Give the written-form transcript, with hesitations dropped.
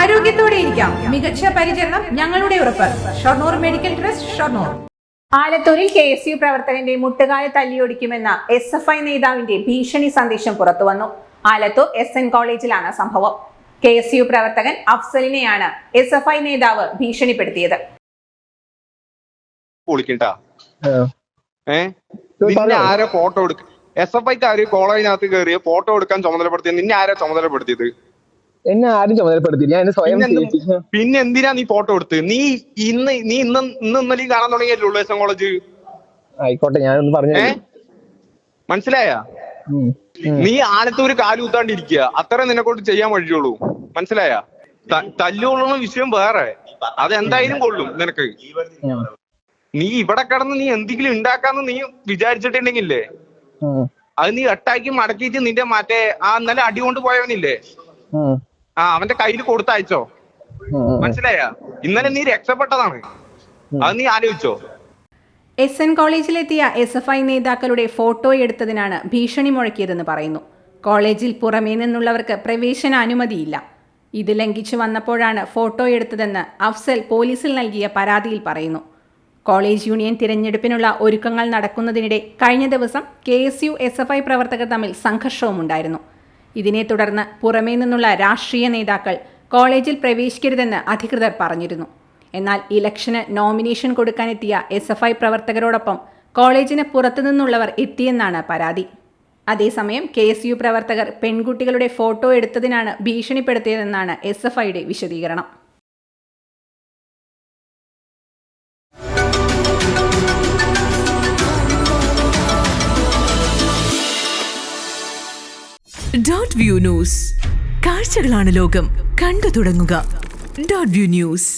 ആരോഗ്യത്തോടെ ഇരിക്കാം. മികച്ച പരിചരണം ഞങ്ങളുടെ ഉറപ്പ്. Shoranur medical trust, Shoranur. ആലത്തൂരിൽ KSU പ്രവർത്തകന്റെ മുട്ടുകാല് തല്ലിയൊടിക്കുമെന്ന SFI നേതാവിന്റെ ഭീഷണി സന്ദേശം പുറത്തുവന്നു. ആലത്തൂർ SN കോളേജിലാണ് സംഭവം. KSU പ്രവർത്തകൻ അഫ്സലിനെയാണ് SFI നേതാവ് ഭീഷണിപ്പെടുത്തിയത്. ഫോട്ടോ എടുക്ക SFIക്കാര് കോളേജിനകത്ത് കയറിയ ഫോട്ടോ എടുക്കാൻ ചുമതലപ്പെടുത്തിയത് നിന്നെ ആരാ ചുമതലപ്പെടുത്തിയത്? എന്നെ ആരും ചുമതലപ്പെടുത്തി, ഞാൻ സ്വയം. പിന്നെ എന്തിനാ നീ ഫോട്ടോ എടുത്ത്? നീ ഇന്നലെ കാണാൻ തുടങ്ങിയല്ലോ SN കോളേജ്. ആയിക്കോട്ടെ, ഞാനൊന്ന് പറഞ്ഞു. മനസ്സിലായ? നീ ആലത്തൂര് കാലുകുത്താണ്ടിരിക്കുക, അത്രേ നിന്നെക്കൊണ്ട് ചെയ്യാൻ വഴിയുള്ളൂ. മനസ്സിലായ? തല്ലുള്ള വിഷയം വേറെ, അതെന്തായാലും കൊള്ളും നിനക്ക്. നീ ഇവിടെ കിടന്ന് നീ എന്തെങ്കിലും ഉണ്ടാക്കാന്ന് നീ വിചാരിച്ചിട്ടുണ്ടെങ്കിലേ അത് നീ എട്ടാക്കി മടക്കിയിട്ട് നിന്റെ മറ്റേ ഇന്നലെ അടി കൊണ്ട് പോയവനില്ലേ, അവന്റെ കയ്യിൽ കൊടുത്തയച്ചോ. മനസ്സിലായ? ഇന്നലെ നീ രക്ഷപ്പെട്ടതാണ്, അത് നീ ആലോചിച്ചോ. SN കോളേജിലെത്തിയ SFI നേതാക്കളുടെ ഫോട്ടോ എടുത്തതിനാണ് ഭീഷണി മുഴക്കിയതെന്ന് പറയുന്നു. കോളേജിൽ പുറമേ നിന്നുള്ളവർക്ക് പ്രവേശന അനുമതിയില്ല. ഇത് ലംഘിച്ചു വന്നപ്പോഴാണ് ഫോട്ടോ എടുത്തതെന്ന് അഫ്സൽ പോലീസിൽ നൽകിയ പരാതിയിൽ പറയുന്നു. കോളേജ് യൂണിയൻ തിരഞ്ഞെടുപ്പിനുള്ള ഒരുക്കങ്ങൾ നടക്കുന്നതിനിടെ കഴിഞ്ഞ ദിവസം KSU SFI പ്രവർത്തകർ തമ്മിൽ സംഘർഷവുമുണ്ടായിരുന്നു. ഇതിനെ തുടർന്ന് പുറമേ നിന്നുള്ള രാഷ്ട്രീയ നേതാക്കൾ കോളേജിൽ പ്രവേശിക്കരുതെന്ന് അധികൃതർ പറഞ്ഞിരുന്നു. എന്നാൽ ഇലക്ഷന് നോമിനേഷൻ കൊടുക്കാനെത്തിയ SFI പ്രവർത്തകരോടൊപ്പം കോളേജിന് പുറത്തുനിന്നുള്ളവർ എത്തിയെന്നാണ് പരാതി. അതേസമയം KSU പ്രവർത്തകർ പെൺകുട്ടികളുടെ ഫോട്ടോ എടുത്തതിനാണ് ഭീഷണിപ്പെടുത്തിയതെന്നാണ് SFIയുടെ വിശദീകരണം. .view ന്യൂസ്, കാഴ്ചകളാണ് ലോകം, കണ്ടു തുടങ്ങുക. .view news.